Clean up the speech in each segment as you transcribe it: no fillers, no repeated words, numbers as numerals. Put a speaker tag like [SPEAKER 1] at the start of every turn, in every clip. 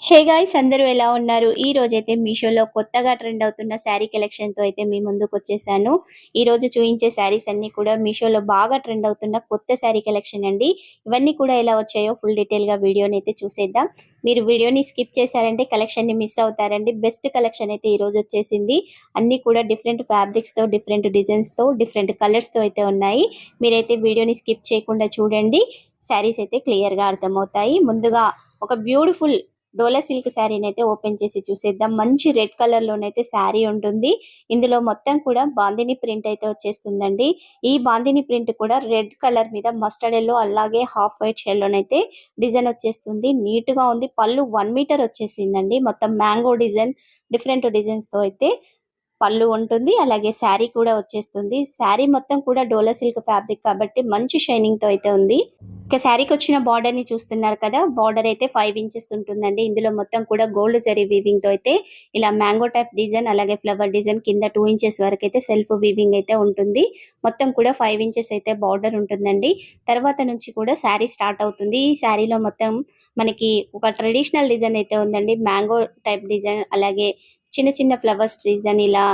[SPEAKER 1] Hey guys అందరూ ఎలా ఉన్నారు? ఈ రోజైతే మీషోలో కొత్తగా ట్రెండ్ అవుతున్న శారీ కలెక్షన్‌తో అయితే మీ ముందుకొచ్చేసాను. ఈ రోజు చూయించే శారీస్ అన్నీ కూడా మీషోలో బాగా ట్రెండ్ అవుతున్న కొత్త శారీ కలెక్షన్ అండి. ఇవన్నీ కూడా ఎలా వచ్చాయో ఫుల్ డీటెయిల్‌గా వీడియోనైతే చూసేద్దాం. మీరు వీడియోని స్కిప్ చేశారంటే కలెక్షన్‌ని మిస్ అవుతారండి. బెస్ట్ కలెక్షన్ అయితే ఈ రోజు వచ్చేసింది. అన్నీ కూడా డిఫరెంట్ ఫ్యాబ్రిక్స్‌తో, డిఫరెంట్ డిజైన్స్‌తో, డిఫరెంట్ కలర్స్‌తో అయితే ఉన్నాయి. మీరైతే వీడియోని స్కిప్ చేయకుండా చూడండి. శారీస్ అయితే క్లియర్‌గా అర్థమవుతాయి. ముందుగా ఒక బ్యూటిఫుల్ డోలా సిల్క్ శారీనైతే ఓపెన్ చేసి చూసేద్దాం. మంచి రెడ్ కలర్ లోనైతే శారీ ఉంటుంది. ఇందులో మొత్తం కూడా బాందిని ప్రింట్ అయితే వచ్చేస్తుందండి. ఈ బాందిని ప్రింట్ కూడా రెడ్ కలర్ మీద మస్టర్డ్ ఎల్లో అలాగే హాఫ్ వైట్ షేడ్ లోనైతే డిజైన్ వచ్చేస్తుంది. నీట్ గా ఉంది. పళ్ళు 1 మీటర్ వచ్చేసిందండి. మొత్తం మ్యాంగో డిజైన్ డిఫరెంట్ డిజైన్స్ తో అయితే పళ్ళు ఉంటుంది. అలాగే శారీ కూడా వచ్చేస్తుంది. శారీ మొత్తం కూడా డోలా సిల్క్ ఫ్యాబ్రిక్ కాబట్టి మంచి షైనింగ్ తో అయితే ఉంది. ఇక శారీకొచ్చిన బార్డర్ ని చూస్తున్నారు కదా! బార్డర్ అయితే 5 ఇంచెస్ ఉంటుందండి. ఇందులో మొత్తం కూడా గోల్డ్ జరీ వీవింగ్ తో అయితే ఇలా మ్యాంగో టైప్ డిజైన్ అలాగే ఫ్లవర్ డిజైన్ కింద 2 ఇంచెస్ వరకైతే సెల్ఫ్ వీవింగ్ అయితే ఉంటుంది. మొత్తం కూడా 5 ఇంచెస్ అయితే బార్డర్ ఉంటుందండి. తర్వాత నుంచి కూడా శారీ స్టార్ట్ అవుతుంది. ఈ శారీలో మొత్తం మనకి ఒక ట్రెడిషనల్ డిజైన్ అయితే ఉందండి. మ్యాంగో టైప్ డిజైన్ అలాగే చిన్న చిన్న ఫ్లవర్స్ డిజైన్ ఇలా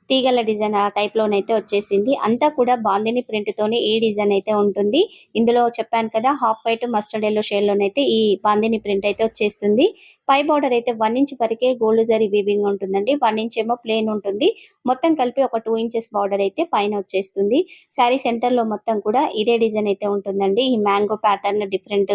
[SPEAKER 1] తీగల డిజైన్ ఆ టైప్ లోనైతే వచ్చేసింది. అంతా కూడా బాందిని ప్రింట్ తోని ఈ డిజైన్ అయితే ఉంటుంది. ఇందులో చెప్పాను కదా half white mustard yellow shade లోనైతే ఈ బాందిని ప్రింట్ అయితే వచ్చేస్తుంది. పై బార్డర్ అయితే 1 ఇంచ్ వరకే గోల్డ్ జరీ వీవింగ్ ఉంటుందండి. 1 ఇంచ్ ఏమో ప్లెయిన్ ఉంటుంది. మొత్తం కలిపి ఒక 2 ఇంచెస్ బార్డర్ అయితే పైన వచ్చేస్తుంది. శారీ సెంటర్ లో మొత్తం కూడా ఇదే డిజైన్ అయితే ఉంటుందండి. ఈ మ్యాంగో ప్యాటర్న్ డిఫరెంట్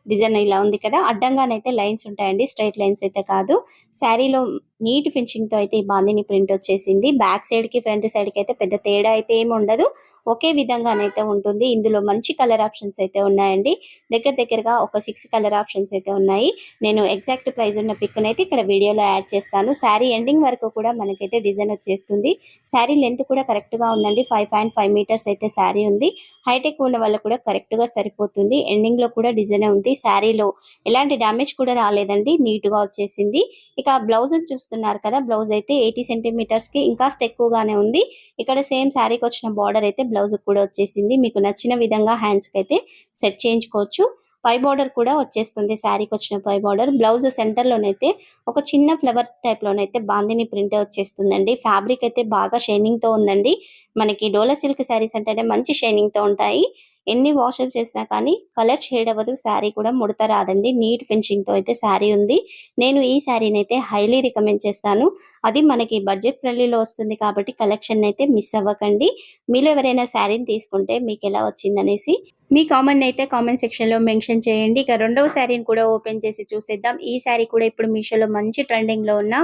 [SPEAKER 1] డిజైన్ ఇలా ఉంది కదా! అడ్డంగానైతే లైన్స్ ఉంటాయండి. స్ట్రెయిట్ లైన్స్ అయితే కాదు. శారీలో నీట్ ఫినిషింగ్ తో అయితే ఈ బాందిని ప్రింట్ వచ్చేసింది. బ్యాక్ సైడ్ కి ఫ్రంట్ సైడ్ కి అయితే పెద్ద తేడా అయితే ఏమి ఉండదు. ఒకే విధంగానైతే ఉంటుంది. ఇందులో మంచి కలర్ ఆప్షన్స్ అయితే ఉన్నాయండి. దగ్గరగా ఒక 6 కలర్ ఆప్షన్స్ అయితే ఉన్నాయి. నేను ఎగ్జాక్ట్ ప్రైస్ ఉన్న పిక్ నైతే ఇక్కడ వీడియోలో యాడ్ చేస్తాను. శారీ ఎండింగ్ వరకు కూడా మనకైతే డిజైన్ వచ్చేస్తుంది. శారీ లెంత్ కూడా కరెక్ట్ గా ఉందండి. 5.5 మీటర్స్ అయితే శారీ ఉంది. హైట్ ఎక్కువ ఉన్న వాళ్ళకి కూడా కరెక్ట్ గా సరిపోతుంది. ఎండింగ్ లో కూడా డిజైన్ ఉంది. శారీలో ఎలాంటి డ్యామేజ్ కూడా రాలేదండి. నీట్ గా వచ్చేసింది. ఇక బ్లౌజ్ చూస్తున్నారు కదా! బ్లౌజ్ అయితే 80 సెంటీమీటర్స్ కి ఇంకాస్త ఎక్కువగానే ఉంది. ఇక్కడ సేమ్ శారీకి వచ్చిన బార్డర్ అయితే బ్లౌజ్ కూడా వచ్చేసింది. మీకు నచ్చిన విధంగా హ్యాండ్స్ కి అయితే సెట్ చేయించుకోవచ్చు. పై బార్డర్ కూడా వచ్చేస్తుంది. శారీకి వచ్చిన పై బార్డర్ బ్లౌజ్ సెంటర్ లోనైతే ఒక చిన్న ఫ్లవర్ టైప్ లోనైతే బాందిని ప్రింట్ వచ్చేస్తుందండి. ఫ్యాబ్రిక్ అయితే బాగా షైనింగ్ తో ఉందండి. మనకి డోలా సిల్క్ శారీస్ అంటేనే మంచి షైనింగ్ తో ఉంటాయి. ఎన్ని వాషులు చేసినా కానీ కలర్ షేడ్ అవ్వదు. శారీ కూడా ముడత రాదండి. నీట్ ఫినిషింగ్ తో అయితే శారీ ఉంది. నేను ఈ శారీని అయితే హైలీ రికమెండ్ చేస్తాను. అది మనకి బడ్జెట్ ఫ్రెండ్లీలో వస్తుంది కాబట్టి కలెక్షన్ అయితే మిస్ అవ్వకండి. మీలో ఎవరైనా శారీని తీసుకుంటే మీకు ఎలా వచ్చిందనేసి మీ కామెంట్ అయితే కామెంట్ సెక్షన్ లో మెన్షన్ చేయండి. ఇక రెండవ శారీని కూడా ఓపెన్ చేసి చూసేద్దాం. ఈ శారీ కూడా ఇప్పుడు మీషోలో మంచి ట్రెండింగ్ లో ఉన్న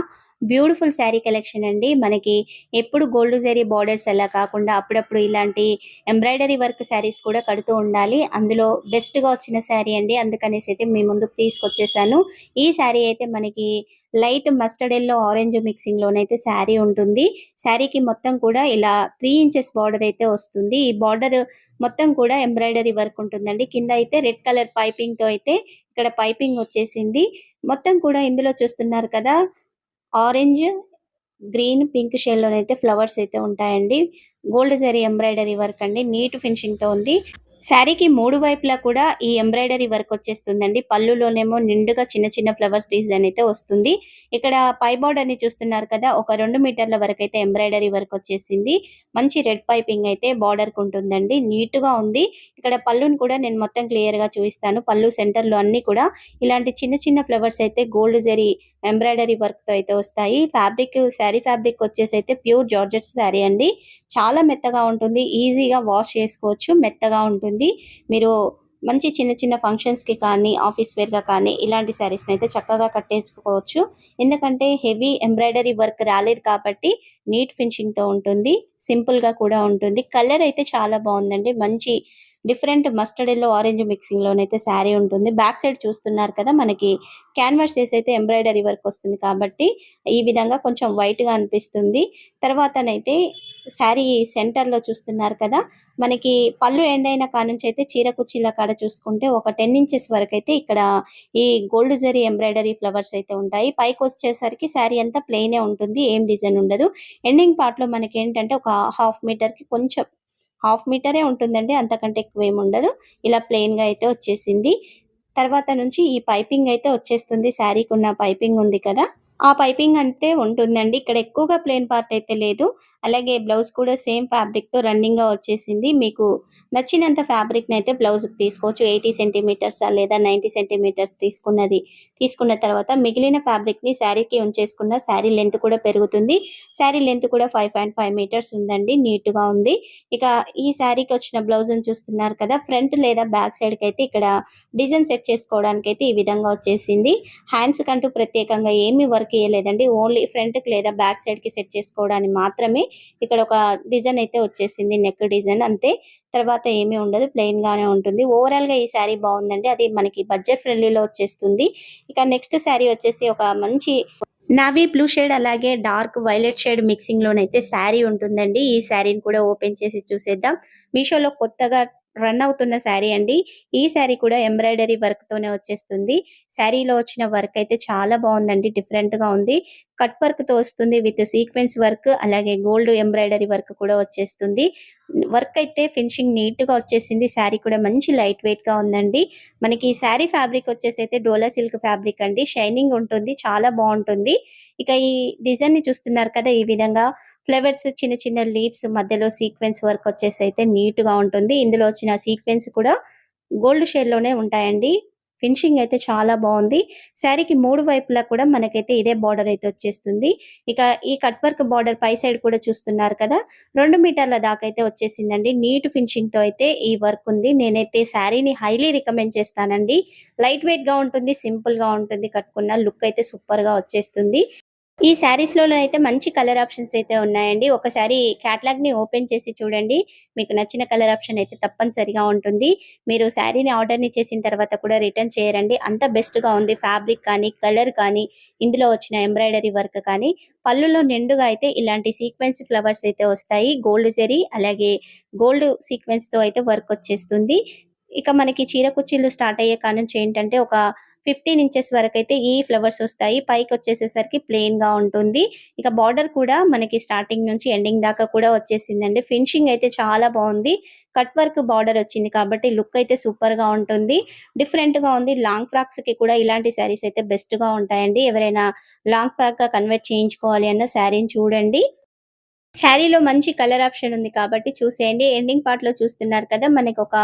[SPEAKER 1] బ్యూటిఫుల్ శారీ కలెక్షన్ అండి. మనకి ఎప్పుడు గోల్డ్ జరీ బార్డర్స్ అలా కాకుండా అప్పుడప్పుడు ఇలాంటి ఎంబ్రాయిడరీ వర్క్ శారీస్ కూడా కడుతూ ఉండాలి. అందులో బెస్ట్ గా వచ్చిన శారీ అండి. అందుకనేసి అయితే మీ ముందుకు తీసుకొచ్చేసాను. ఈ శారీ అయితే మనకి light mustard yellow orange mixing లోనైతే శారీ ఉంటుంది. శారీకి మొత్తం కూడా ఇలా 3 ఇంచెస్ బార్డర్ అయితే వస్తుంది. ఈ బార్డర్ మొత్తం కూడా ఎంబ్రాయిడరీ వర్క్ ఉంటుందండి. కింద అయితే రెడ్ కలర్ పైపింగ్ తో అయితే ఇక్కడ పైపింగ్ వచ్చేసింది. మొత్తం కూడా ఇందులో చూస్తున్నారు కదా! ఆరెంజ్, గ్రీన్, పింక్ షేడ్ లోనైతే ఫ్లవర్స్ అయితే ఉంటాయండి. గోల్డ్ జరీ ఎంబ్రాయిడరీ వర్క్ అండి. నీట్ ఫినిషింగ్ తో ఉంది. శారీకి 3 వైపులా కూడా ఈ ఎంబ్రాయిడరీ వర్క్ వచ్చేస్తుందండి. పళ్ళులోనేమో నిండుగా చిన్న చిన్న ఫ్లవర్స్ డిజైన్ అయితే వస్తుంది. ఇక్కడ పై బార్డర్ ని చూస్తున్నారు కదా! ఒక 2 మీటర్ల వరకైతే ఎంబ్రాయిడరీ వర్క్ వచ్చేసింది. మంచి రెడ్ పైపింగ్ అయితే బార్డర్ కు ఉంటుందండి. నీట్ గా ఉంది. ఇక్కడ పళ్ళుని కూడా నేను మొత్తం క్లియర్ గా చూపిస్తాను. పళ్ళు సెంటర్ లో అన్ని కూడా ఇలాంటి చిన్న చిన్న ఫ్లవర్స్ అయితే గోల్డ్ జరీ ఎంబ్రాయిడరీ వర్క్ తో అయితే వస్తాయి. ఫ్యాబ్రిక్ శారీ ఫ్యాబ్రిక్ వచ్చేసి అయితే ప్యూర్ జార్జెట్ శారీ అండి. చాలా మెత్తగా ఉంటుంది. ఈజీగా వాష్ చేసుకోవచ్చు. మెత్తగా ఉంటుంది. మీరు మంచి చిన్న చిన్న ఫంక్షన్స్‌కి కానీ, ఆఫీస్ వేర్‌గా కానీ ఇలాంటి శారీస్‌ని అయితే చక్కగా కట్టేసుకోవచ్చు. ఎందుకంటే హెవీ ఎంబ్రాయిడరీ వర్క్ రాలేదు కాబట్టి నీట్ ఫినిషింగ్‌తో ఉంటుంది. సింపుల్‌గా కూడా ఉంటుంది. కలర్ అయితే చాలా బావుందండి. మంచి డిఫరెంట్ మస్టర్డ్ యెల్లో, ఆరెంజ్ మిక్సింగ్‌లోనైతే శారీ ఉంటుంది. బ్యాక్ సైడ్ చూస్తున్నారు కదా! మనకి క్యాన్వాస్ చేసైతే ఎంబ్రాయిడరీ వర్క్ వస్తుంది కాబట్టి ఈ విధంగా కొంచెం వైట్‌గా అనిపిస్తుంది. తర్వాతనైతే శారీ సెంటర్‌లో చూస్తున్నారు కదా! మనకి పళ్ళు ఎండ్ అయిన కాడ్నుంచి అయితే చీర కుర్చీల కాడ చూసుకుంటే ఒక 10 ఇంచెస్ వరకైతే ఇక్కడ ఈ గోల్డ్ జరీ ఎంబ్రాయిడరీ ఫ్లవర్స్ అయితే ఉంటాయి. పైకొచ్చేసరికి శారీ అంతా ప్లెయినే ఉంటుంది. ఏం డిజైన్ ఉండదు. ఎండింగ్ పార్ట్‌లో మనకేంటంటే ఒక హాఫ్ మీటర్‌కి కొంచెం హాఫ్ మీటరే ఉంటుందండి. అంతకంటే ఎక్కువేమి ఉండదు. ఇలా ప్లెయిన్‌గా అయితే వచ్చేసింది. తర్వాత నుంచి ఈ పైపింగ్ అయితే వచ్చేస్తుంది. శారీకున్న పైపింగ్ ఉంది కదా! ఆ పైపింగ్ అంటే ఉంటుందండి. ఇక్కడ ఎక్కువగా ప్లెయిన్ పార్ట్ అయితే లేదు. అలాగే బ్లౌజ్ కూడా సేమ్ ఫ్యాబ్రిక్‌తో రన్నింగ్‌గా వచ్చేసింది. మీకు నచ్చినంత ఫ్యాబ్రిక్‌నైతే బ్లౌజ్‌కి తీసుకోవచ్చు. 80 సెంటీమీటర్సా లేదా 90 సెంటీమీటర్స్ తీసుకున్న తర్వాత మిగిలిన ఫ్యాబ్రిక్‌ని శారీకి ఉంచేసుకున్న శారీ లెంత్ కూడా పెరుగుతుంది. శారీ లెంత్ కూడా 5.5 మీటర్స్ ఉందండి. నీట్‌గా ఉంది. ఇక ఈ శారీకొచ్చిన బ్లౌజ్‌ని చూస్తున్నారు కదా! ఫ్రంట్ లేదా బ్యాక్ సైడ్‌కైతే ఇక్కడ డిజైన్ సెట్ చేసుకోవడానికైతే ఈ విధంగా వచ్చేసింది. హ్యాండ్స్‌కంటూ ప్రత్యేకంగా ఏమి వర్క్ ఇయ్యలేదండి. ఓన్లీ ఫ్రంట్‌కి లేదా బ్యాక్ సైడ్‌కి సెట్ చేసుకోవడానికి మాత్రమే ఇక్కడ ఒక డిజైన్ అయితే వచ్చేసింది. నెక్ డిజైన్ అంతే. తర్వాత ఏమీ ఉండదు. ప్లెయిన్‌గానే ఉంటుంది. ఓవరాల్‌గా ఈ శారీ బావుందండి. అది మనకి బడ్జెట్ ఫ్రెండ్లీలో వచ్చేస్తుంది. ఇక నెక్స్ట్ శారీ వచ్చేసి ఒక మంచి నావీ బ్లూ షేడ్ అలాగే డార్క్ వైలెట్ షేడ్ మిక్సింగ్‌లోనైతే శారీ ఉంటుందండి. ఈ శారీని కూడా ఓపెన్ చేసి చూసేద్దాం. మీషోలో కొత్తగా రన్ అవుతున్న శారీ అండి. ఈ శారీ కూడా ఎంబ్రాయిడరీ వర్క్‌తోనే వచ్చేస్తుంది. శారీలో వచ్చిన వర్క్ అయితే చాలా బావుందండి. డిఫరెంట్‌గా ఉంది. కట్ వర్క్‌తో వస్తుంది విత్ సీక్వెన్స్ వర్క్ అలాగే గోల్డ్ ఎంబ్రాయిడరీ వర్క్ కూడా వచ్చేస్తుంది. వర్క్ అయితే ఫినిషింగ్ నీట్‌గా వచ్చేసింది. శారీ కూడా మంచి లైట్ వెయిట్‌గా ఉందండి. మనకి ఈ శారీ ఫ్యాబ్రిక్ వచ్చేసైతే డోలా సిల్క్ ఫ్యాబ్రిక్ అండి. షైనింగ్ ఉంటుంది. చాలా బావుంటుంది. ఇక ఈ డిజైన్‌ని చూస్తున్నారు కదా! ఈ విధంగా ఫ్లవర్స్ చిన్న చిన్న లీవ్స్ మధ్యలో సీక్వెన్స్ వర్క్ వచ్చేసైతే నీట్‌గా ఉంటుంది. ఇందులో వచ్చిన సీక్వెన్స్ కూడా గోల్డ్ షేడ్‌లోనే ఉంటాయండి. ఫినిషింగ్ అయితే చాలా బావుంది. శారీకి 3 వైపులా కూడా మనకైతే ఇదే బోర్డర్ అయితే వచ్చేస్తుంది. ఇక ఈ కట్ వర్క్ బోర్డర్ పై సైడ్ కూడా చూస్తున్నారు కదా! 2 మీటర్ల దాకా అయితే వచ్చేసిందండి. నీట్ ఫినిషింగ్‌తో అయితే ఈ వర్క్ ఉంది. నేనైతే శారీని హైలీ రికమెండ్ చేస్తానండి. లైట్ వెయిట్‌గా ఉంటుంది. సింపుల్‌గా ఉంటుంది. కట్టుకున్న లుక్ అయితే సూపర్‌గా వచ్చేస్తుంది. ఈ శారీస్‌లోలో అయితే మంచి కలర్ ఆప్షన్స్ అయితే ఉన్నాయండి. ఒకసారి క్యాటలాగ్‌ని ఓపెన్ చేసి చూడండి. మీకు నచ్చిన కలర్ ఆప్షన్ అయితే తప్పనిసరిగా ఉంటుంది. మీరు శారీని ఆర్డర్‌ని చేసిన తర్వాత కూడా రిటర్న్ చేయరండి. అంత బెస్ట్‌గా ఉంది. ఫ్యాబ్రిక్ కానీ, కలర్ కానీ, ఇందులో వచ్చిన ఎంబ్రాయిడరీ వర్క్ కానీ, పళ్ళులో నిండుగా అయితే ఇలాంటి సీక్వెన్స్ ఫ్లవర్స్ అయితే వస్తాయి. గోల్డ్ జరీ అలాగే గోల్డ్ సీక్వెన్స్‌తో అయితే వర్క్ వచ్చేస్తుంది. ఇక మనకి చీర కుచ్చిళ్ళు స్టార్ట్ అయ్యే కానుంచి ఏంటంటే ఒక 15 ఇంచెస్ వరకైతే ఈ ఫ్లవర్స్ ఒస్తాయి. పైకొచ్చేసేసరికి ప్లెయిన్‌గా ఉంటుంది. ఇక బార్డర్ కూడా మనకి స్టార్టింగ్ నుంచి ఎండింగ్ దాకా కూడా వచ్చేసిందండి. ఫినిషింగ్ అయితే చాలా బావుంది. కట్ వర్క్ బార్డర్ వచ్చింది కాబట్టి లుక్ అయితే సూపర్‌గా ఉంటుంది. డిఫరెంట్‌గా ఉంది. లాంగ్ ఫ్రాక్స్‌కి కూడా ఇలాంటి శారీస్ అయితే బెస్ట్‌గా ఉంటాయండి. ఎవరైనా లాంగ్ ఫ్రాక్‌గా కన్వర్ట్ చేయించుకోవాలి అన్న శారీని చూడండి. శారీలో మంచి కలర్ ఆప్షన్ ఉంది కాబట్టి చూసేయండి. ఎండింగ్ పార్ట్‌లో చూస్తున్నారు కదా! మనకొక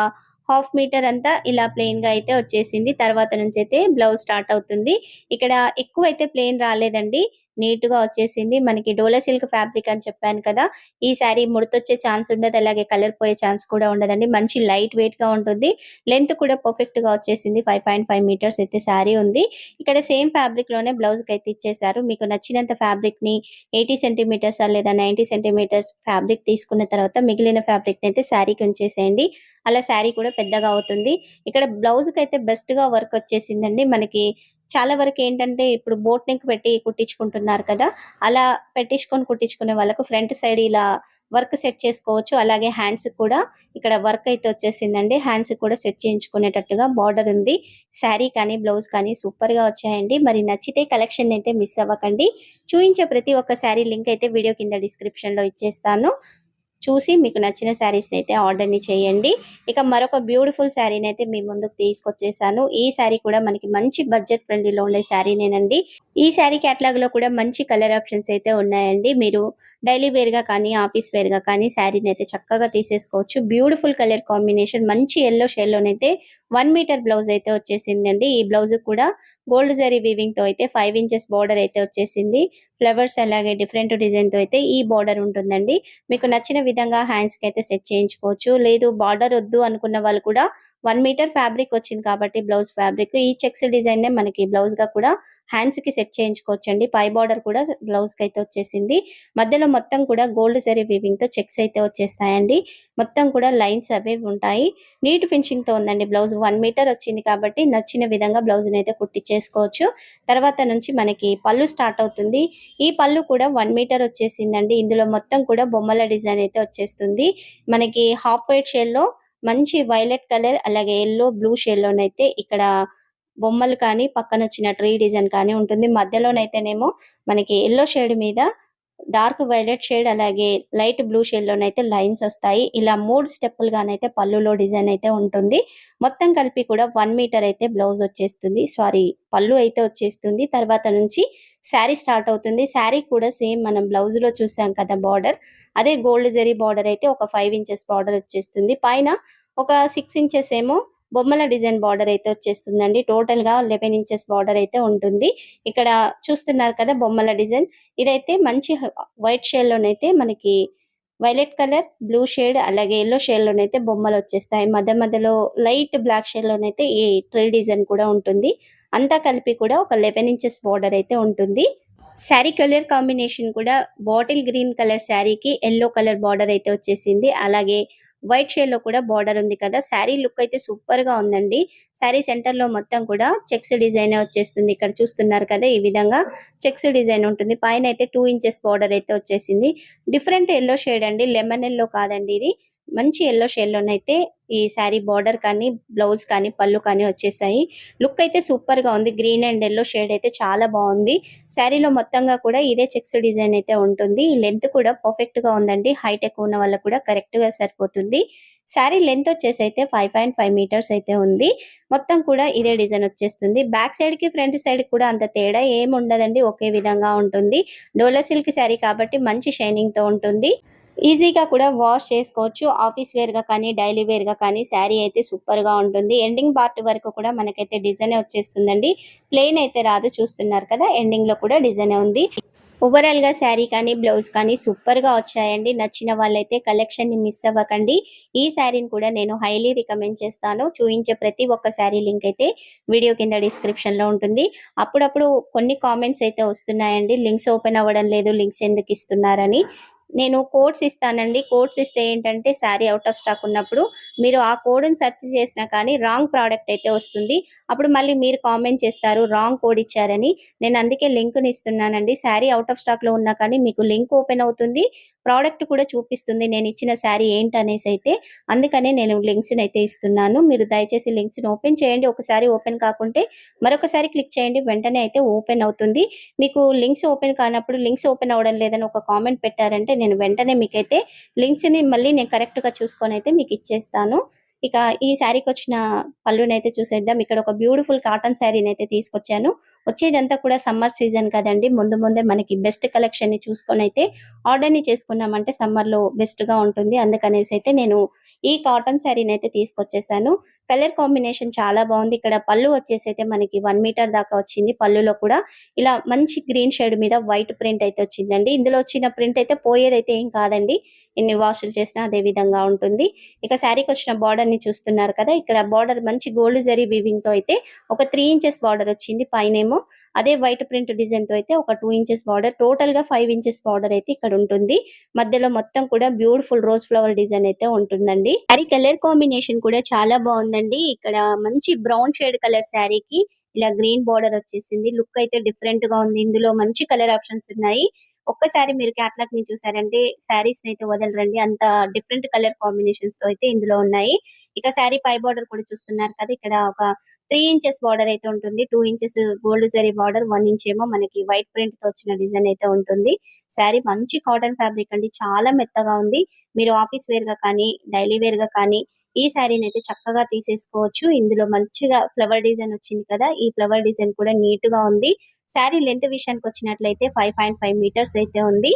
[SPEAKER 1] హాఫ్ మీటర్ అంతా ఇలా ప్లెయిన్‌గా అయితే వచ్చేసింది. తర్వాత నుంచయితే బ్లౌజ్ స్టార్ట్ అవుతుంది. ఇక్కడ ఎక్కువైతే ప్లెయిన్ రాలేదండి. నీట్‌గా వచ్చేసింది. మనకి డోలా సిల్క్ ఫ్యాబ్రిక్ అని చెప్పాను కదా! ఈ శారీ ముడతొచ్చే ఛాన్స్ ఉండదు. అలాగే కలర్ పోయే ఛాన్స్ కూడా ఉండదండి. మంచి లైట్ వెయిట్‌గా ఉంటుంది. లెంత్ కూడా పర్ఫెక్ట్‌గా వచ్చేసింది. 5.5 మీటర్స్ అయితే శారీ ఉంది. ఇక్కడ సేమ్ ఫ్యాబ్రిక్‌లోనే బ్లౌజ్‌కైతే ఇచ్చేసారు. మీకు నచ్చినంత ఫ్యాబ్రిక్‌ని 80 సెంటీమీటర్సా లేదా 90 సెంటీమీటర్స్ ఫ్యాబ్రిక్ తీసుకున్న తర్వాత మిగిలిన ఫ్యాబ్రిక్‌నైతే శారీకి ఉంచేసేయండి. అలా శారీ కూడా పెద్దగా అవుతుంది. ఇక్కడ బ్లౌజ్‌కైతే బెస్ట్‌గా వర్క్ వచ్చేసిందండి. మనకి చాలా వరకేంటంటే ఇప్పుడు బోట్ నెక్ పెట్టి కుట్టించుకుంటున్నారు కదా! అలా కుట్టించుకునే వాళ్ళకు ఫ్రంట్ సైడ్ ఇలా వర్క్ సెట్ చేసుకోవచ్చు. అలాగే హ్యాండ్స్‌కి కూడా ఇక్కడ వర్క్ అయితే వచ్చేసిందండి. హ్యాండ్స్‌కి కూడా సెట్ చేయించుకునేటట్టుగా బార్డర్ ఉంది. శారీ కానీ, బ్లౌజ్ కానీ సూపర్‌గా వచ్చాయండి. మరి నచ్చితే కలెక్షన్‌ని అయితే మిస్ అవ్వకండి. చూయించే ప్రతి ఒక్క శారీ లింక్ అయితే వీడియో కింద డిస్క్రిప్షన్‌లో ఇచ్చేస్తాను. చూసి మీకు నచ్చిన శారీస్‌నైతే ఆర్డర్‌ని చేయండి. ఇక మరొక బ్యూటిఫుల్ శారీనైతే మీ ముందుకు తీసుకొచ్చేసాను. ఈ శారీ కూడా మనకి మంచి బడ్జెట్ ఫ్రెండ్లీలో ఉండే శారీనేనండి. ఈ శారీ క్యాటలాగ్‌లో కూడా మంచి కలర్ ఆప్షన్స్ అయితే ఉన్నాయండి. మీరు డైలీ వేర్‌గా కానీ, ఆఫీస్ వేర్‌గా కానీ శారీనైతే చక్కగా తీసేసుకోవచ్చు. బ్యూటిఫుల్ కలర్ కాంబినేషన్ మంచి యెల్లో షేడ్‌లోనైతే 1 మీటర్ బ్లౌజ్ అయితే వచ్చేసిందండి. ఈ బ్లౌజ్‌కి కూడా గోల్డ్ జరీ వీవింగ్‌తో అయితే 5 ఇంచెస్ బోర్డర్ అయితే వచ్చేసింది. ఫ్లవర్స్ అలాగే డిఫరెంట్ డిజైన్‌తో అయితే ఈ బోర్డర్ ఉంటుందండి. మీకు నచ్చిన విధంగా హ్యాండ్స్‌కి అయితే సెట్ చేయించుకోవచ్చు. లేదు బార్డర్ వద్దు అనుకున్న వాళ్ళు కూడా 1 మీటర్ ఫ్యాబ్రిక్ వచ్చింది కాబట్టి బ్లౌజ్ ఫ్యాబ్రిక్ ఈ చెక్స్ డిజైన్‌నే మనకి బ్లౌజ్‌గా కూడా హ్యాండ్స్‌కి సెట్ చేయించుకోవచ్చండి. పై బార్డర్ కూడా బ్లౌజ్‌కైతే వచ్చేసింది. మధ్యలో మొత్తం కూడా గోల్డ్ జరీ వీవింగ్‌తో చెక్స్ అయితే వచ్చేస్తాయండి. మొత్తం కూడా లైన్స్ అవే ఉంటాయి. నీట్ ఫినిషింగ్‌తో ఉందండి బ్లౌజ్. 1 మీటర్ వచ్చింది కాబట్టి నచ్చిన విధంగా బ్లౌజ్‌నైతే కుట్టించేసుకోవచ్చు. తర్వాత నుంచి మనకి పళ్ళు స్టార్ట్ అవుతుంది. ఈ పళ్ళు కూడా 1 మీటర్ వచ్చేసిందండి. ఇందులో మొత్తం కూడా బొమ్మల డిజైన్ అయితే వచ్చేస్తుంది. మనకి హాఫ్ వైట్ షేడ్‌లో మంచి వైలెట్ కలర్ అలాగే యెల్లో, బ్లూ షేడ్‌లోనైతే ఇక్కడ బొమ్మలు కానీ, పక్కనొచ్చిన ట్రీ డిజైన్ కానీ ఉంటుంది. మధ్యలోనైతేనేమో మనకి యెల్లో షేడ్ మీద డార్క్ వైలెట్ షేడ్ అలాగే లైట్ బ్లూ షేడ్ లోనైతే లైన్స్ వస్తాయి. ఇలా 3 స్టెప్పులుగానైతే పళ్ళులో డిజైన్ అయితే ఉంటుంది. మొత్తం కలిపి కూడా 1 మీటర్ అయితే బ్లౌజ్ వచ్చేస్తుంది. సారీ, పళ్ళు అయితే వచ్చేస్తుంది. తర్వాత నుంచి శారీ స్టార్ట్ అవుతుంది. శారీ కూడా సేమ్ మనం బ్లౌజ్ లో చూసాం కదా బార్డర్, అదే గోల్డ్ జరీ బార్డర్ అయితే ఒక 5 ఇంచెస్ బార్డర్ వచ్చేస్తుంది. పైన ఒక 6 ఇంచెస్ ఏమో బొమ్మల డిజైన్ బార్డర్ అయితే వచ్చేస్తుందండి. టోటల్ గా 11 ఇంచెస్ బార్డర్ అయితే ఉంటుంది. ఇక్కడ చూస్తున్నారు కదా బొమ్మల డిజైన్, ఇదైతే మంచి వైట్ షేడ్ లోనైతే మనకి వైలెట్ కలర్, బ్లూ షేడ్ అలాగే యెల్లో షేడ్ లోనైతే బొమ్మలు వచ్చేస్తాయి. మధ్య మధ్యలో లైట్ బ్లాక్ షేడ్ లోనైతే ఈ ట్రీ డిజైన్ కూడా ఉంటుంది. అంతా కలిపి కూడా ఒక 11 ఇంచెస్ బార్డర్ అయితే ఉంటుంది. శారీ కలర్ కాంబినేషన్ కూడా బాటిల్ గ్రీన్ కలర్ శారీకి యెల్లో కలర్ బార్డర్ అయితే వచ్చేసింది. అలాగే వైట్ షేడ్ లో కూడా బార్డర్ ఉంది కదా. శారీ లుక్ అయితే సూపర్ గా ఉందండి. శారీ సెంటర్ లో మొత్తం కూడా చెక్స్ డిజైన్ వచ్చేస్తుంది. ఇక్కడ చూస్తున్నారు కదా, ఈ విధంగా చెక్స్ డిజైన్ ఉంటుంది. పైన అయితే 2 ఇంచెస్ బార్డర్ అయితే వచ్చేసింది. డిఫరెంట్ యెల్లో షేడ్ అండి, లెమన్ యెల్లో కాదండి ఇది. మంచి యెల్లో షేడ్ లోనైతే ఈ శారీ బార్డర్ కానీ బ్లౌజ్ కానీ పళ్ళు కానీ వచ్చేసాయి. లుక్ అయితే సూపర్ గా ఉంది. గ్రీన్ అండ్ యెల్లో షేడ్ అయితే చాలా బాగుంది. శారీలో మొత్తంగా కూడా ఇదే చెక్స్ డిజైన్ అయితే ఉంటుంది. లెంత్ కూడా పర్ఫెక్ట్ గా ఉందండి. హైట్ ఎక్కువ ఉన్న వాళ్ళకి కూడా కరెక్ట్ గా సరిపోతుంది. శారీ లెంత్ వచ్చేసి అయితే 5.5 మీటర్స్ అయితే ఉంది. మొత్తం కూడా ఇదే డిజైన్ వచ్చేస్తుంది. బ్యాక్ సైడ్ కి ఫ్రంట్ సైడ్ కూడా అంత తేడా ఏమి ఉండదండి, ఒకే విధంగా ఉంటుంది. డోలా సిల్క్ శారీ కాబట్టి మంచి షైనింగ్ తో ఉంటుంది. ఈజీగా కూడా వాష్ చేసుకోవచ్చు. ఆఫీస్ వేర్ గా కానీ డైలీ వేర్ గా కానీ శారీ అయితే సూపర్ గా ఉంటుంది. ఎండింగ్ పార్ట్ వరకు కూడా మనకైతే డిజైన్ వచ్చేస్తుందండి. ప్లెయిన్ అయితే రాదు. చూస్తున్నారు కదా, ఎండింగ్ లో కూడా డిజైన్ ఉంది. ఓవరాల్ గా శారీ కానీ బ్లౌజ్ కానీ సూపర్ గా వచ్చాయండి. నచ్చిన వాళ్ళైతే కలెక్షన్ ని మిస్ అవ్వకండి. ఈ శారీని కూడా నేను హైలీ రికమెండ్ చేస్తాను. చూయించే ప్రతి ఒక్క శారీ లింక్ అయితే వీడియో కింద డిస్క్రిప్షన్ లో ఉంటుంది. అప్పుడప్పుడు కొన్ని కామెంట్స్ అయితే వస్తున్నాయండి, లింక్స్ ఓపెన్ అవ్వడం లేదు, లింక్స్ ఎందుకు ఇస్తున్నారని. నేను కోడ్స్ ఇస్తానండి. కోడ్స్ ఇస్తే ఏంటంటే శారీ అవుట్ ఆఫ్ స్టాక్ ఉన్నప్పుడు మీరు ఆ కోడ్‌ని సెర్చ్ చేసినా కానీ రాంగ్ ప్రొడక్ట్ అయితే వస్తుంది. అప్పుడు మళ్ళీ మీరు కామెంట్ చేస్తారు రాంగ్ కోడ్ ఇచ్చారని. నేను అందుకే లింక్‌ని ఇస్తున్నానండి. శారీ అవుట్ ఆఫ్ స్టాక్‌లో ఉన్నా కానీ మీకు లింక్ ఓపెన్ అవుతుంది. ప్రొడక్ట్ కూడా చూపిస్తుంది నేను ఇచ్చిన శారీ ఏంటనేసి అయితే. అందుకనే నేను లింక్స్‌ని అయితే ఇస్తున్నాను. మీరు దయచేసి లింక్స్‌ని ఓపెన్ చేయండి. ఒకసారి ఓపెన్ కాకుంటే మరొకసారి క్లిక్ చేయండి. వెంటనే అయితే ఓపెన్ అవుతుంది. మీకు లింక్స్ ఓపెన్ కానప్పుడు లింక్స్ ఓపెన్ అవ్వడం లేదని ఒక కామెంట్ పెట్టారంటే నేను వెంటనే మీకైతే లింక్స్‌ని మళ్ళీ నేను కరెక్ట్‌గా చూసుకొనైతే మీకిచ్చేస్తాను. ఇక ఈ శారీకొచ్చిన పళ్ళునైతే చూసేద్దాం. ఇక్కడ ఒక బ్యూటిఫుల్ కాటన్ శారీనైతే తీసుకొచ్చాను. వచ్చేదంతా కూడా సమ్మర్ సీజన్ కదండీ. ముందు ముందే మనకి బెస్ట్ కలెక్షన్‌ని చూసుకొనైతే ఆర్డర్‌ని చేసుకున్నామంటే సమ్మర్‌లో బెస్ట్‌గా ఉంటుంది. అందుకనేసి అయితే నేను ఈ కాటన్ శారీనైతే తీసుకొచ్చేసాను. కలర్ కాంబినేషన్ చాలా బాగుంది. ఇక్కడ పళ్ళు వచ్చేసి అయితే మనకి 1 మీటర్ దాకా వచ్చింది. పళ్ళులో కూడా ఇలా మంచి గ్రీన్ షేడ్ మీద వైట్ ప్రింట్ అయితే వచ్చిందండి. ఇందులో వచ్చిన ప్రింట్ అయితే పోయేదైతే ఏం కాదండి. ఎన్ని వాషులు చేసినా అదే విధంగా ఉంటుంది. ఇక శారీకొచ్చిన బార్డర్‌ని చూస్తున్నారు కదా. ఇక్కడ బార్డర్ మంచి గోల్డ్ జరీ వీవింగ్‌తో అయితే ఒక 3 ఇంచెస్ బార్డర్ వచ్చింది. పైనేమో అదే వైట్ ప్రింట్ డిజైన్‌తో అయితే ఒక 2 ఇంచెస్ బార్డర్, టోటల్‌గా 5 ఇంచెస్ బార్డర్ అయితే ఇక్కడ ఉంటుంది. మధ్యలో మొత్తం కూడా బ్యూటిఫుల్ రోజ్ ఫ్లవర్ డిజైన్ అయితే ఉంటుందండి. శారీ కలర్ కాంబినేషన్ కూడా చాలా బాగుందండి. ఇక్కడ మంచి బ్రౌన్ షేడ్ కలర్ శారీకి ఇలా గ్రీన్ బార్డర్ వచ్చేసింది. లుక్ అయితే డిఫరెంట్ గా ఉంది. ఇందులో మంచి కలర్ ఆప్షన్స్ ఉన్నాయి. ఒక్కసారి మీరు క్యాటలాగ్ ని చూసారంటే శారీస్ అయితే వదలరండి. అంత డిఫరెంట్ కలర్ కాంబినేషన్స్ తో అయితే ఇందులో ఉన్నాయి. ఇక శారీ పై బార్డర్ కూడా చూస్తున్నారు కదా. ఇక్కడ ఒక 3 ఇంచెస్ బార్డర్ అయితే ఉంటుంది. 2 inches gold zari border, 1 inch ఏమో మనకి వైట్ ప్రింట్ తో వచ్చిన డిజైన్ అయితే ఉంటుంది. శారీ మంచి కాటన్ ఫ్యాబ్రిక్ అండి. చాలా మెత్తగా ఉంది. మీరు ఆఫీస్ వేర్ గా కానీ డైలీ వేర్ గా కానీ ఈ శారీని అయితే చక్కగా తీసేసుకోవచ్చు. ఇందులో మంచిగా ఫ్లవర్ డిజైన్ వచ్చింది కదా. ఈ ఫ్లవర్ డిజైన్ కూడా నీట్ గా ఉంది. శారీ లెంత్ విషయానికి వచ్చినట్లయితే 5.5 మీటర్స్ అయితే ఉంది.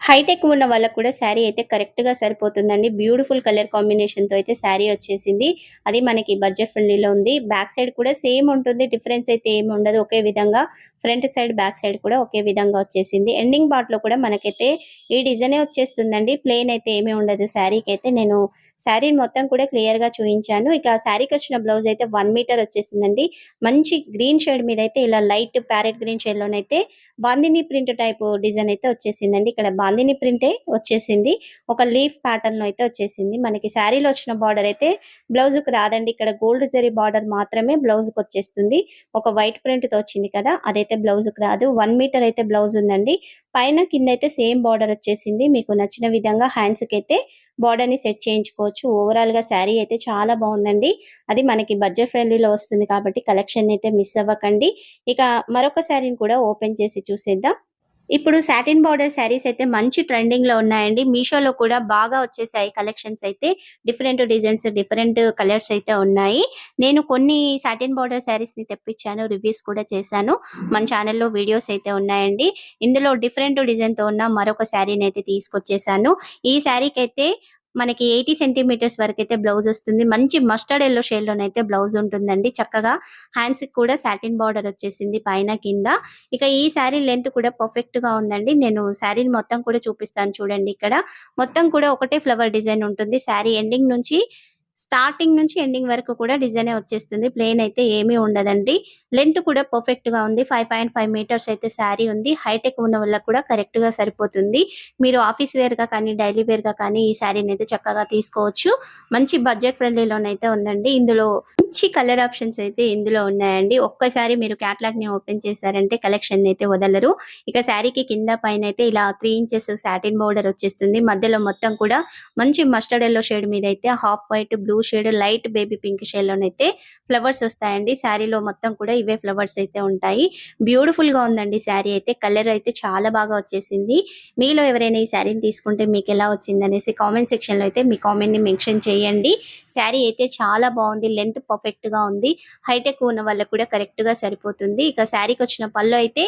[SPEAKER 1] హైట్ ఎక్కువ ఉన్న వాళ్ళకి కూడా శారీ అయితే కరెక్ట్ గా సరిపోతుందండి. బ్యూటిఫుల్ కలర్ కాంబినేషన్ తో అయితే శారీ వచ్చేసింది. అది మనకి బడ్జెట్ ఫ్రెండ్లీలో ఉంది. బ్యాక్ సైడ్ కూడా సేమ్ ఉంటుంది. డిఫరెన్స్ అయితే ఏమి ఉండదు. ఒకే విధంగా ఫ్రంట్ సైడ్ బ్యాక్ సైడ్ కూడా ఒకే విధంగా వచ్చేసింది. ఎండింగ్ పార్ట్ లో కూడా మనకైతే ఈ డిజైనే వచ్చేస్తుందండి. ప్లెయిన్ అయితే ఏమీ ఉండదు. శారీకి అయితే నేను శారీని మొత్తం కూడా క్లియర్ గా చూపించాను. ఇక శారీకి వచ్చిన బ్లౌజ్ అయితే 1 మీటర్ వచ్చేసిందండి. మంచి గ్రీన్ షేడ్ మీద అయితే ఇలా లైట్ ప్యారెట్ గ్రీన్ షేడ్ లోనైతే బాందిని ప్రింట్ టైప్ డిజైన్ అయితే వచ్చేసిందండి. ఇక్కడ బాందిని ప్రింటే వచ్చేసింది. ఒక లీఫ్ ప్యాటర్న్ లో అయితే వచ్చేసింది. మనకి శారీలో వచ్చిన బార్డర్ అయితే బ్లౌజ్ కు రాదండి. ఇక్కడ గోల్డ్ జరీ బార్డర్ మాత్రమే బ్లౌజ్ కు వచ్చేస్తుంది. ఒక వైట్ ప్రింట్ తో వచ్చింది కదా, అదైతే బ్లౌజ్ కు రాదు. 1 మీటర్ అయితే బ్లౌజ్ ఉందండి. పైన కింద అయితే సేమ్ బార్డర్ వచ్చేసింది. మీకు నచ్చిన విధంగా హ్యాండ్స్ కి అయితే బార్డర్ ని సెట్ చేయించుకోవచ్చు. ఓవరాల్ గా శారీ అయితే చాలా బాగుందండి. అది మనకి బడ్జెట్ ఫ్రెండ్లీలో వస్తుంది కాబట్టి కలెక్షన్ అయితే మిస్ అవ్వకండి. ఇక మరొక శారీని కూడా ఓపెన్ చేసి చూసేద్దాం. ఇప్పుడు సాటిన్ బార్డర్ శారీస్ అయితే మంచి ట్రెండింగ్‌లో ఉన్నాయండి. మీషోలో కూడా బాగా వచ్చేసాయి కలెక్షన్స్ అయితే. డిఫరెంట్ డిజైన్స్, డిఫరెంట్ కలర్స్ అయితే ఉన్నాయి. నేను కొన్ని సాటిన్ బార్డర్ శారీస్‌ని తెప్పించాను. రివ్యూస్ కూడా చేశాను. మన ఛానెల్‌లో వీడియోస్ అయితే ఉన్నాయండి. ఇందులో డిఫరెంట్ డిజైన్‌తో ఉన్న మరొక శారీనైతే తీసుకొచ్చేసాను. ఈ శారీకైతే మనకి 80 సెంటీమీటర్స్ వరకైతే బ్లౌజ్ వస్తుంది. మంచి మస్టర్డ్ యెల్లో షేడ్‌లోనైతే బ్లౌజ్ ఉంటుందండి. చక్కగా హ్యాండ్స్‌కి కూడా సాటిన్ బార్డర్ వచ్చేసింది పైన, కింద. ఇక ఈ శారీ లెంత్ కూడా పర్ఫెక్ట్‌గా ఉందండి. నేను శారీని మొత్తం కూడా చూపిస్తాను చూడండి ఇక్కడ. మొత్తం కూడా ఒకటే ఫ్లవర్ డిజైన్ ఉంటుంది. శారీ ఎండింగ్ నుంచి స్టార్టింగ్ నుంచి ఎండింగ్ వరకు కూడా డిజైనే వచ్చేస్తుంది. ప్లెయిన్ అయితే ఏమీ ఉండదండి. లెంత్ కూడా పర్ఫెక్ట్‌గా ఉంది. 5.5 మీటర్స్ అయితే శారీ ఉంది. హైట్ ఎక్కువ ఉన్న వాళ్ళకి కూడా కరెక్ట్‌గా సరిపోతుంది. మీరు ఆఫీస్ వేర్‌గా కానీ, డైలీ వేర్‌గా కానీ ఈ శారీనైతే చక్కగా తీసుకోవచ్చు. మంచి బడ్జెట్ ఫ్రెండ్లీలోనైతే ఉందండి. ఇందులో మంచి కలర్ ఆప్షన్స్ అయితే ఇందులో ఉన్నాయండి. ఒక్కసారి మీరు క్యాటలాగ్‌ని ఓపెన్ చేశారంటే కలెక్షన్‌ని అయితే వదలరు. ఇక శారీకి కింద పైనైతే ఇలా 3 ఇంచెస్ సాటిన్ బోర్డర్ వచ్చేస్తుంది. మధ్యలో మొత్తం కూడా మంచి మస్టర్డ్ యెల్లో షేడ్ మీదైతే half white, blue shade, light baby pink షేడ్‌లోనైతే ఫ్లవర్స్ వస్తాయండి. శారీలో మొత్తం కూడా ఇవే ఫ్లవర్స్ అయితే ఉంటాయి. బ్యూటిఫుల్‌గా ఉందండి శారీ అయితే. కలర్ అయితే చాలా బాగా వచ్చేసింది. మీలో ఎవరైనా ఈ శారీని తీసుకుంటే మీకెలా వచ్చిందనేసి కామెంట్ సెక్షన్‌లో అయితే మీ కామెంట్‌ని మెన్షన్ చేయండి. శారీ అయితే చాలా బాగుంది. లెంత్ పర్ఫెక్ట్‌గా ఉంది. హైట్ ఎక్కువ ఉన్న వాళ్ళకి కూడా కరెక్ట్‌గా సరిపోతుంది. ఇక శారీకొచ్చిన పళ్ళు అయితే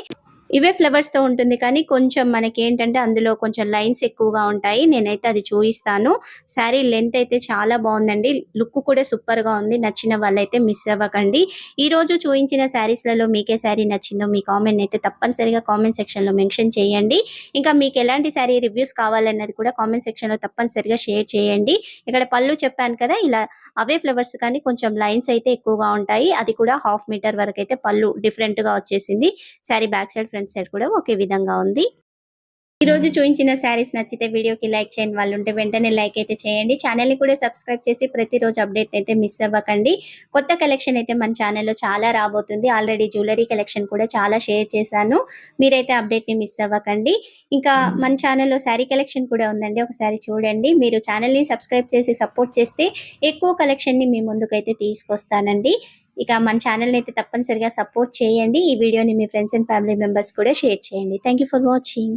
[SPEAKER 1] ఇవే ఫ్లవర్స్‌తో ఉంటుంది కానీ కొంచెం మనకేంటంటే అందులో కొంచెం లైన్స్ ఎక్కువగా ఉంటాయి. నేనైతే అది చూయిస్తాను. శారీ లెంత్ అయితే చాలా బావుందండి. లుక్ కూడా సూపర్‌గా ఉంది. నచ్చిన వాళ్ళైతే మిస్ అవ్వకండి. ఈరోజు చూయించిన శారీస్‌లలో మీకే శారీ నచ్చిందో మీ కామెంట్‌నైతే తప్పనిసరిగా కామెంట్ సెక్షన్‌లో మెన్షన్ చేయండి. ఇంకా మీకెలాంటి శారీ రివ్యూస్ కావాలన్నది కూడా కామెంట్ సెక్షన్‌లో తప్పనిసరిగా షేర్ చేయండి. ఇక్కడ పళ్ళు చెప్పాను కదా! ఇలా అవే ఫ్లవర్స్ కానీ కొంచెం లైన్స్ అయితే ఎక్కువగా ఉంటాయి. అది కూడా హాఫ్ మీటర్ వరకైతే పళ్ళు డిఫరెంట్‌గా వచ్చేసింది. Sari back side, front side కూడా ఒకే విధంగా ఉంది. ఈరోజు చూయించిన శారీస్ నచ్చితే వీడియోకి లైక్ చేయని వాళ్ళుంటే వెంటనే లైక్ అయితే చేయండి. ఛానెల్‌ని కూడా సబ్స్క్రైబ్ చేసి ప్రతిరోజు అప్డేట్ అయితే మిస్ అవ్వకండి. కొత్త కలెక్షన్ అయితే మన ఛానెల్‌లో చాలా రాబోతుంది. ఆల్రెడీ జ్యువెలరీ కలెక్షన్ కూడా చాలా షేర్ చేశాను. మీరైతే అప్డేట్‌ని మిస్ అవ్వకండి. ఇంకా మన ఛానెల్‌లో శారీ కలెక్షన్ కూడా ఉందండి. ఒకసారి చూడండి. మీరు ఛానెల్‌ని సబ్స్క్రైబ్ చేసి సపోర్ట్ చేస్తే ఎక్కువ కలెక్షన్‌ని మీ ముందుకైతే తీసుకొస్తానండి. ఇక మన ఛానెల్‌ని అయితే తప్పనిసరిగా సపోర్ట్ చేయండి. ఈ వీడియోని మీ ఫ్రెండ్స్ అండ్ ఫ్యామిలీ మెంబర్స్ కూడా షేర్ చేయండి. Thank you for watching.